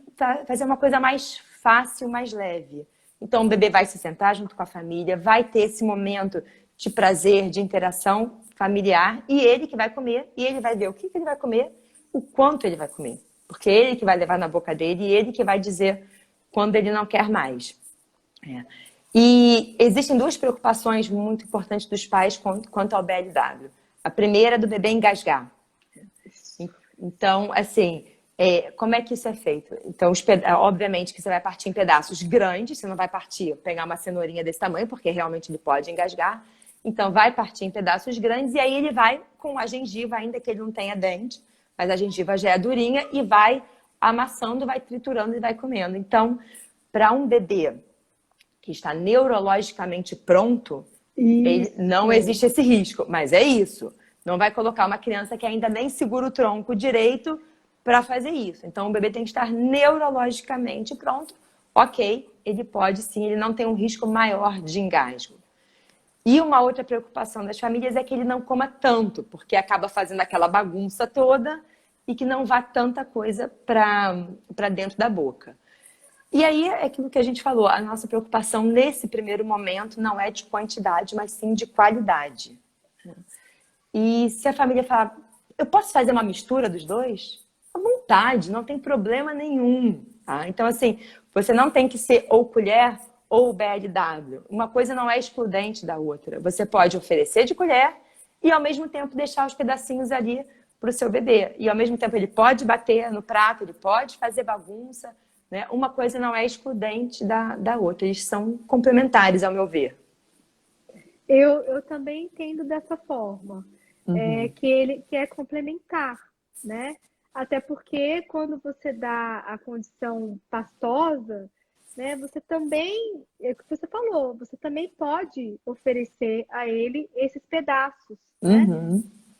fazer uma coisa mais fácil, mais leve. Então, o bebê vai se sentar junto com a família, vai ter esse momento de prazer, de interação familiar, e ele que vai comer, e ele vai ver o que ele vai comer, o quanto ele vai comer. Porque é ele que vai levar na boca dele e ele que vai dizer quando ele não quer mais. E existem duas preocupações muito importantes dos pais quanto ao BLW. A primeira é do bebê engasgar. Então, assim, como é que isso é feito? Então, obviamente que você vai partir em pedaços grandes, você não vai pegar uma cenourinha desse tamanho, porque realmente ele pode engasgar. Então, vai partir em pedaços grandes e aí ele vai com a gengiva, ainda que ele não tenha dente, mas a gengiva já é durinha e vai amassando, vai triturando e vai comendo. Então, para um bebê que está neurologicamente pronto, não existe esse risco, mas é isso. Não vai colocar uma criança que ainda nem segura o tronco direito para fazer isso. Então, o bebê tem que estar neurologicamente pronto. Ok, ele pode sim, ele não tem um risco maior de engasgo. E uma outra preocupação das famílias é que ele não coma tanto, porque acaba fazendo aquela bagunça toda e que não vá tanta coisa para dentro da boca. E aí é aquilo que a gente falou, a nossa preocupação nesse primeiro momento não é de quantidade, mas sim de qualidade. E se a família falar, eu posso fazer uma mistura dos dois? À vontade, não tem problema nenhum. Tá? Então, assim, você não tem que ser ou colher ou BLW. Uma coisa não é excludente da outra. Você pode oferecer de colher e, ao mesmo tempo, deixar os pedacinhos ali para o seu bebê. E, ao mesmo tempo, ele pode bater no prato, ele pode fazer bagunça. Né? Uma coisa não é excludente da outra. Eles são complementares, ao meu ver. Eu também entendo dessa forma. Que é complementar, né? Até porque quando você dá a condição pastosa, né, você também, é o que você falou, você também pode oferecer a ele esses pedaços, né?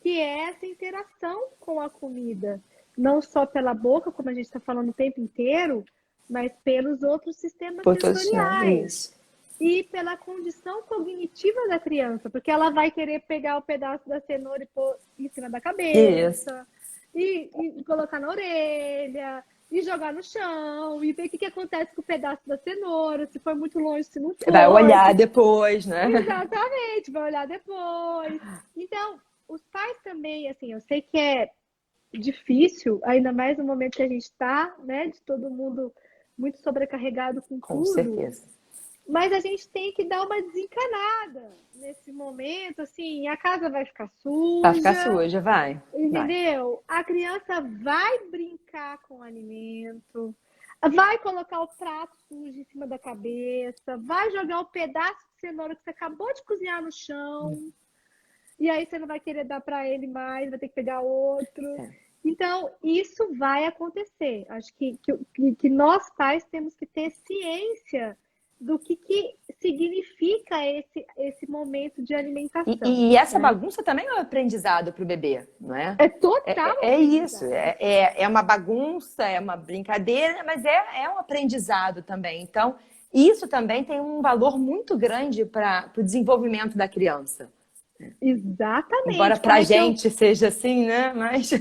Que é essa interação com a comida, não só pela boca, como a gente está falando o tempo inteiro, mas pelos outros sistemas sensoriais. E pela condição cognitiva da criança, porque ela vai querer pegar o pedaço da cenoura e pôr em cima da cabeça, e colocar na orelha, e jogar no chão, e ver o que acontece com o pedaço da cenoura, se foi muito longe, se não foi. Vai olhar depois, né? Exatamente, vai olhar depois. Então, os pais também, assim, eu sei que é difícil, ainda mais no momento que a gente está, né, de todo mundo muito sobrecarregado com tudo. Com certeza. Mas a gente tem que dar uma desencanada nesse momento, assim, a casa vai ficar suja. Vai ficar suja, vai. Entendeu? A criança vai brincar com o alimento, vai colocar o prato sujo em cima da cabeça, vai jogar o pedaço de cenoura que você acabou de cozinhar no chão, e aí você não vai querer dar para ele mais, vai ter que pegar outro. Então, isso vai acontecer. Acho que nós pais temos que ter ciência do que significa esse momento de alimentação. E essa bagunça também é um aprendizado para o bebê, não é? É total. É isso. É uma bagunça, é uma brincadeira, mas é um aprendizado também. Então, isso também tem um valor muito grande para o desenvolvimento da criança. Exatamente. Embora para a gente seja assim, né? Mas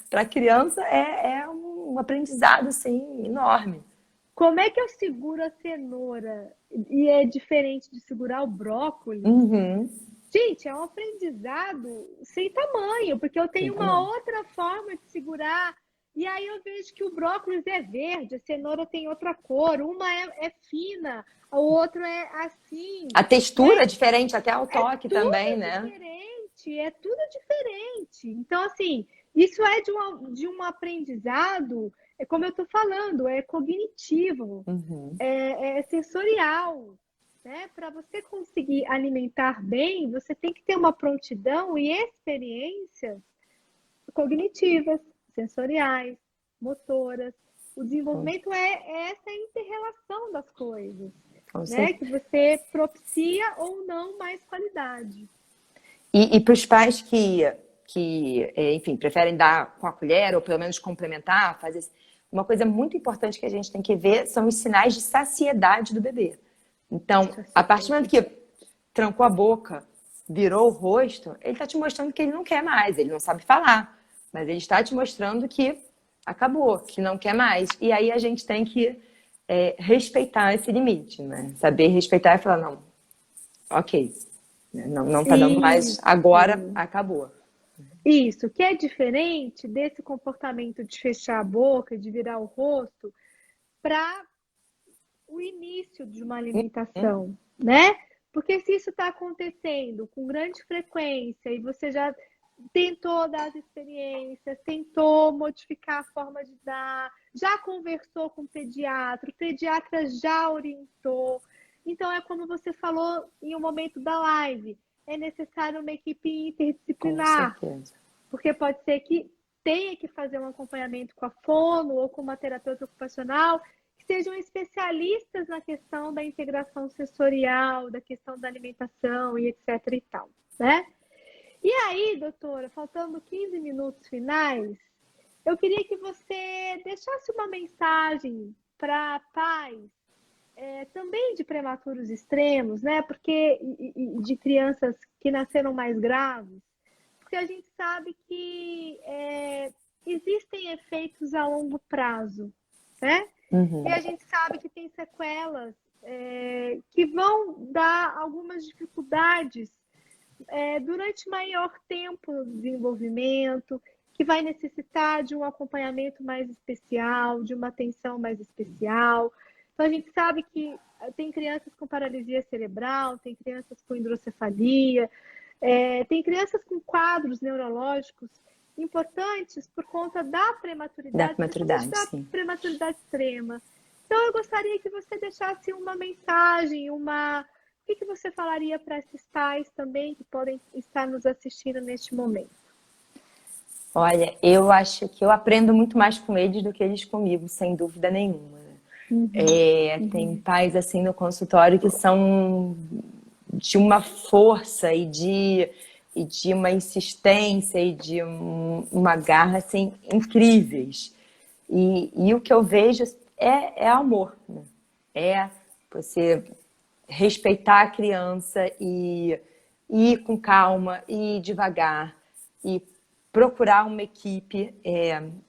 para a criança é um aprendizado, assim, enorme. Como é que eu seguro a cenoura e é diferente de segurar o brócolis? Gente, é um aprendizado sem tamanho, porque eu tenho uma outra forma de segurar. E aí eu vejo que o brócolis é verde, a cenoura tem outra cor, uma é fina, o outro é assim. A textura é diferente, até o toque também, né? É tudo diferente. Então, assim, isso é de um aprendizado, como eu estou falando, é cognitivo, é sensorial. né? Para você conseguir alimentar bem, você tem que ter uma prontidão e experiências cognitivas, sensoriais, motoras. O Com, desenvolvimento é essa inter-relação das coisas, com né? certeza. Que você propicia ou não mais qualidade. E para os pais enfim, preferem dar com a colher ou pelo menos complementar, fazer uma coisa muito importante que a gente tem que ver são os sinais de saciedade do bebê. Então, Isso a é partir do momento que trancou a boca, virou o rosto, ele está te mostrando que ele não quer mais, ele não sabe falar, mas ele está te mostrando que acabou, que não quer mais. E aí a gente tem que respeitar esse limite, né? Saber respeitar e falar, não, ok, né? Não tá dando mais, agora Isso. acabou. Isso, que é diferente desse comportamento de fechar a boca, de virar o rosto, para o início de uma alimentação, né? Porque se isso está acontecendo com grande frequência e você já tentou dar as experiências, tentou modificar a forma de dar, já conversou com o pediatra já orientou. Então, é como você falou em um momento da live, é necessário uma equipe Com interdisciplinar, certeza. porque pode ser que tenha que fazer um acompanhamento com a fono ou com uma terapeuta ocupacional, que sejam especialistas na questão da integração sensorial, da questão da alimentação e etc e tal, né? E aí, doutora, faltando 15 minutos finais, eu queria que você deixasse uma mensagem para pais, também de prematuros extremos, né? Porque de crianças que nasceram mais graves, porque a gente sabe que existem efeitos a longo prazo, né? E Uhum. a gente sabe que tem sequelas que vão dar algumas dificuldades durante maior tempo no desenvolvimento, que vai necessitar de um acompanhamento mais especial, de uma atenção mais especial. Então, a gente sabe que tem crianças com paralisia cerebral, tem crianças com hidrocefalia, tem crianças com quadros neurológicos importantes por conta da Da prematuridade, principalmente maturidade, da sim. prematuridade extrema. Então, eu gostaria que você deixasse uma mensagem, o que você falaria para esses pais também que podem estar nos assistindo neste momento? Olha, eu acho que eu aprendo muito mais com eles do que eles comigo, sem dúvida nenhuma. Uhum, Tem uhum. pais assim no consultório que são de uma força e de uma insistência e de uma garra assim, incríveis. E o que eu vejo é amor, né? É você respeitar a criança e ir com calma, e ir devagar, e procurar uma equipe.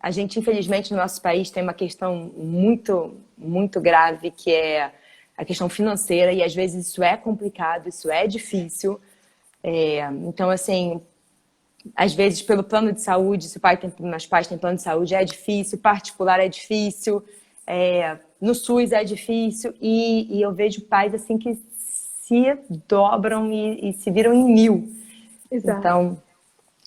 A gente, infelizmente, no nosso país tem uma questão muito grave, que é a questão financeira, e às vezes isso é complicado, isso é difícil. Então, assim, às vezes pelo plano de saúde, se o pai tem, meus pais têm plano de saúde, é difícil, particular é difícil, no SUS é difícil, e eu vejo pais assim que se dobram e se viram em mil. Exato. Então,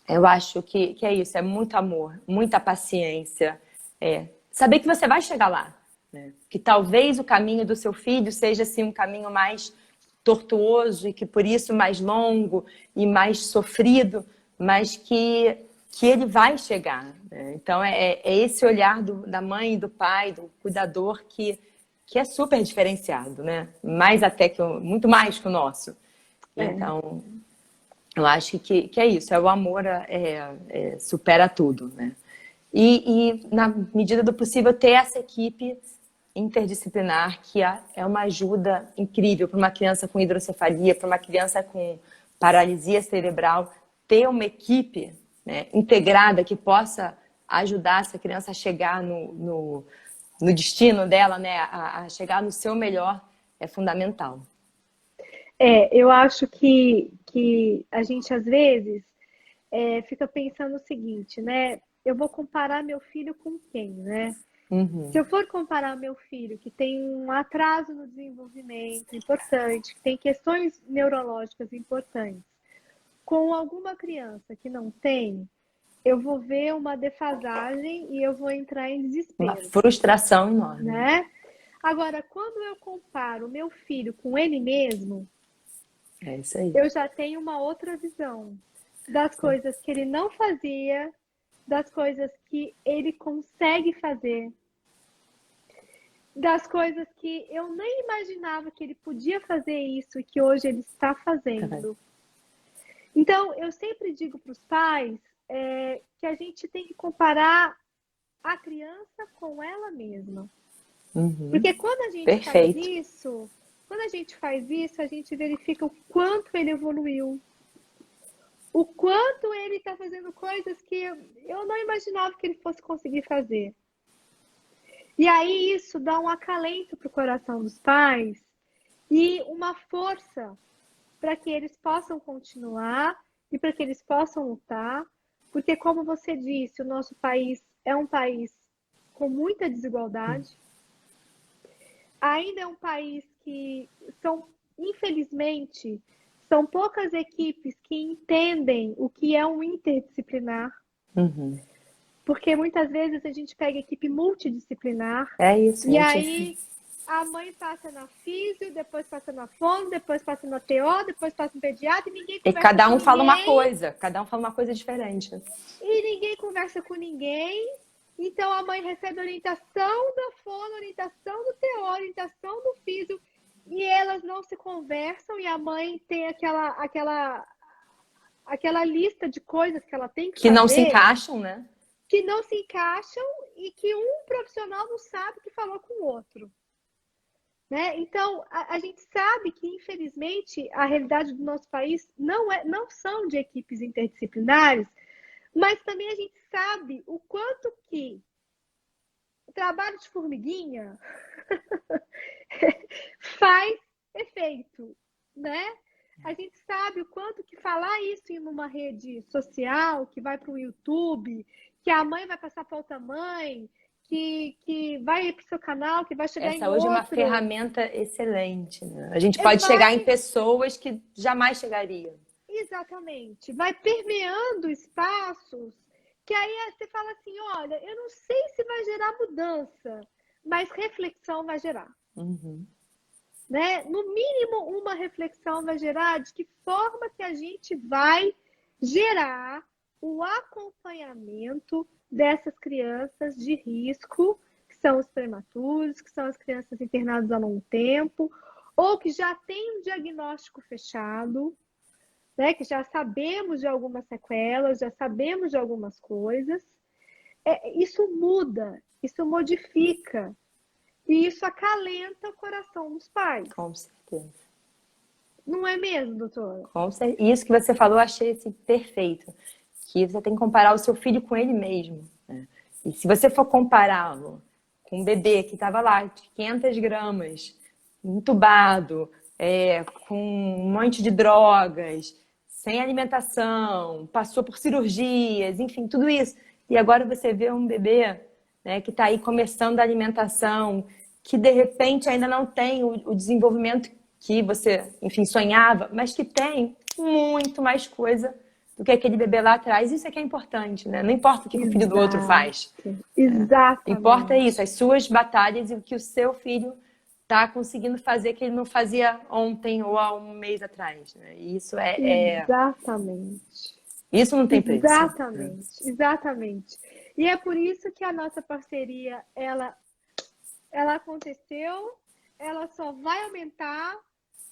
eu acho que é isso, é muito amor, muita paciência, saber que você vai chegar lá, né? Que talvez o caminho do seu filho seja assim um caminho mais tortuoso e que por isso mais longo e mais sofrido, mas que ele vai chegar, né? Então é esse olhar da mãe, do pai, do cuidador que é super diferenciado, né? Mais até muito mais que o nosso. É. Então, eu acho que é isso, é o amor supera tudo, né? E, na medida do possível, ter essa equipe interdisciplinar que é uma ajuda incrível para uma criança com hidrocefalia, para uma criança com paralisia cerebral, ter uma equipe, né, integrada que possa ajudar essa criança a chegar no destino dela, né, a chegar no seu melhor, é fundamental. Eu acho que a gente, às vezes, fica pensando o seguinte, né? Eu vou comparar meu filho com quem, né? Se Uhum. eu for comparar meu filho que tem um atraso no desenvolvimento importante, que tem questões neurológicas importantes, com alguma criança que não tem, eu vou ver uma defasagem e eu vou entrar em Uma desespero, frustração enorme. né? Agora, quando eu comparo o meu filho com ele mesmo, É isso aí. eu já tenho uma outra visão das coisas que ele não fazia, das coisas que ele consegue fazer, das coisas que eu nem imaginava que ele podia fazer isso e que hoje ele está Tá vendo? fazendo. Então, eu sempre digo para os pais que a gente tem que comparar a criança com ela mesma. Uhum. Porque quando a gente faz Perfeito. isso, a gente verifica o quanto ele evoluiu, o quanto ele está fazendo coisas que eu não imaginava que ele fosse conseguir fazer. E aí isso dá um acalento para o coração dos pais e uma força para que eles possam continuar e para que eles possam lutar, porque como você disse, o nosso país é um país com muita desigualdade. Ainda é um país que infelizmente, são poucas equipes que entendem o que é um interdisciplinar, Uhum. porque muitas vezes a gente pega equipe multidisciplinar É isso, e gente. aí a mãe passa na físio, depois passa na fono, depois passa na TO, depois passa no pediatra e ninguém E conversa cada com um fala uma ninguém coisa, cada um fala uma coisa diferente. e ninguém conversa com ninguém. Então a mãe recebe orientação da fono, orientação do TO, orientação do físio e elas não se conversam e a mãe tem aquela lista de coisas que ela tem que Que não se fazer encaixam, né? que não se encaixam e que um profissional não sabe que falou com o outro. Né? Então, a gente sabe que, infelizmente, a realidade do nosso país não são de equipes interdisciplinares, mas também a gente sabe o quanto que o trabalho de formiguinha faz efeito, né? A gente sabe o quanto que falar isso em uma rede social, que vai para o YouTube, que a mãe vai passar para outra mãe, que vai para o seu canal, que vai chegar em Essa hoje é uma outro, ferramenta excelente, né? A gente pode chegar em vai pessoas que jamais chegariam. exatamente, vai permeando espaços que aí você fala assim, olha, eu não sei se vai gerar mudança, mas reflexão vai gerar. Uhum. Né? No mínimo, uma reflexão vai gerar de que forma que a gente vai gerar o acompanhamento dessas crianças de risco, que são os prematuros, que são as crianças internadas há longo tempo, ou que já têm um diagnóstico fechado, né? Que já sabemos de algumas sequelas, já sabemos de algumas coisas. Isso muda, isso modifica. E isso acalenta o coração dos pais. Com certeza. Não é mesmo, doutora? Com certeza. E isso que você falou, eu achei assim, perfeito. Que você tem que comparar o seu filho com ele mesmo, né? E se você for compará-lo com um bebê que estava lá, de 500 gramas, entubado, com um monte de drogas, sem alimentação, passou por cirurgias, enfim, tudo isso. E agora você vê um bebê, né, que está aí começando a alimentação, que de repente ainda não tem o desenvolvimento que você, enfim, sonhava, mas que tem muito mais coisa do que aquele bebê lá atrás. Isso é que é importante, né? Não importa o que o filho do outro Exato. faz. Importa isso, Exatamente. as suas batalhas e o que o seu filho está conseguindo fazer que ele não fazia ontem ou há um mês atrás, né? E Exatamente. isso não tem preço, né? Exatamente. Exatamente. E é por isso que a nossa parceria, ela aconteceu, ela só vai aumentar,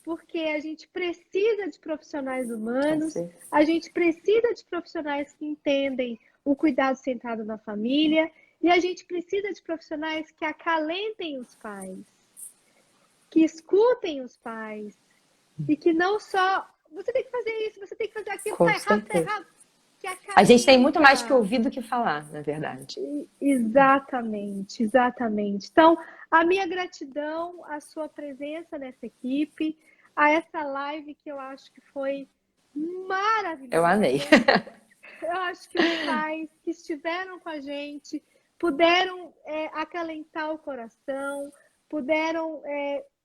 porque a gente precisa de profissionais humanos, Assim, a gente precisa de profissionais que entendem o cuidado centrado na família, e a gente precisa de profissionais que acalentem os pais, que escutem os pais, e que não só você tem que fazer isso, você tem que fazer aquilo, com tá certeza. errado, que A gente tem muito mais que acalenta. ouvir do que falar, na verdade. Exatamente, exatamente. Então, a minha gratidão à sua presença nessa equipe, a essa live que eu acho que foi Eu amei. maravilhosa. Eu acho que os pais que estiveram com a gente puderam acalentar o coração, puderam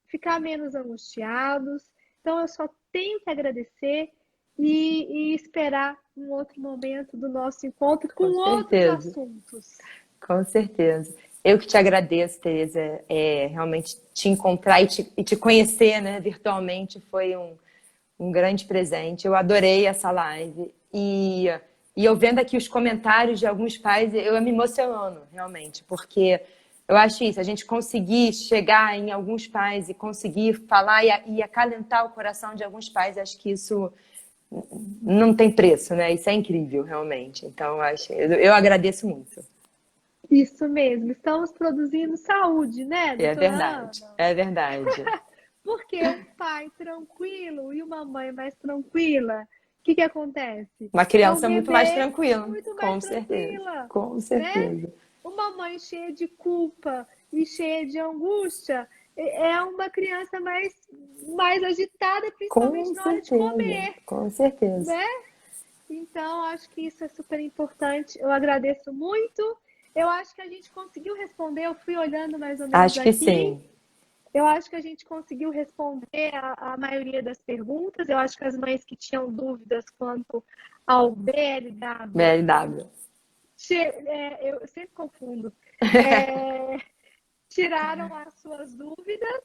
ficar menos angustiados. Então, eu só tenho que agradecer e esperar um outro momento do nosso encontro com Com outros certeza. assuntos. Com certeza. Eu que te agradeço, Tereza. Realmente te encontrar e te conhecer, né, virtualmente foi um grande presente. Eu adorei essa live. E eu vendo aqui os comentários de alguns pais, eu me emociono, realmente, porque eu acho isso, a gente conseguir chegar em alguns pais e conseguir falar e acalentar o coração de alguns pais, acho que isso não tem preço, né? Isso é incrível, realmente. Então, eu agradeço muito. Isso mesmo, estamos produzindo saúde, né, É doutora verdade, Ana? é verdade. Porque um pai tranquilo e uma mãe mais tranquila, o que que acontece? Uma É um criança muito mais bebê tranquila, muito mais com certeza, tranquila, com né? certeza. Uma mãe cheia de culpa e cheia de angústia é uma criança mais agitada, Com principalmente na hora de certeza, comer, com certeza. né? Então, acho que isso é super importante. Eu agradeço muito. Eu acho que a gente conseguiu responder. Eu fui olhando mais ou menos Acho que aqui. sim, Eu acho que a gente conseguiu responder a maioria das perguntas. Eu acho que as mães que tinham dúvidas quanto ao BLW, BLW. eu sempre confundo, é, tiraram as suas dúvidas.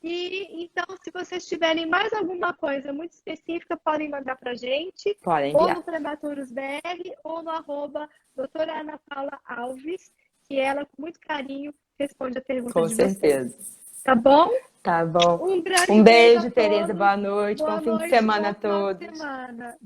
E então, se vocês tiverem mais alguma coisa muito específica, podem mandar para a gente, Podem ou no enviar, Prematuros BR, ou no arroba doutora Ana Paula Alves, que ela, com muito carinho, responde a pergunta com de vocês. certeza. Tá bom? Tá bom. Um grande Um beijo a beijo, Tereza. todos. Boa noite. Bom Boa fim de noite, semana a bom final de todos. semana.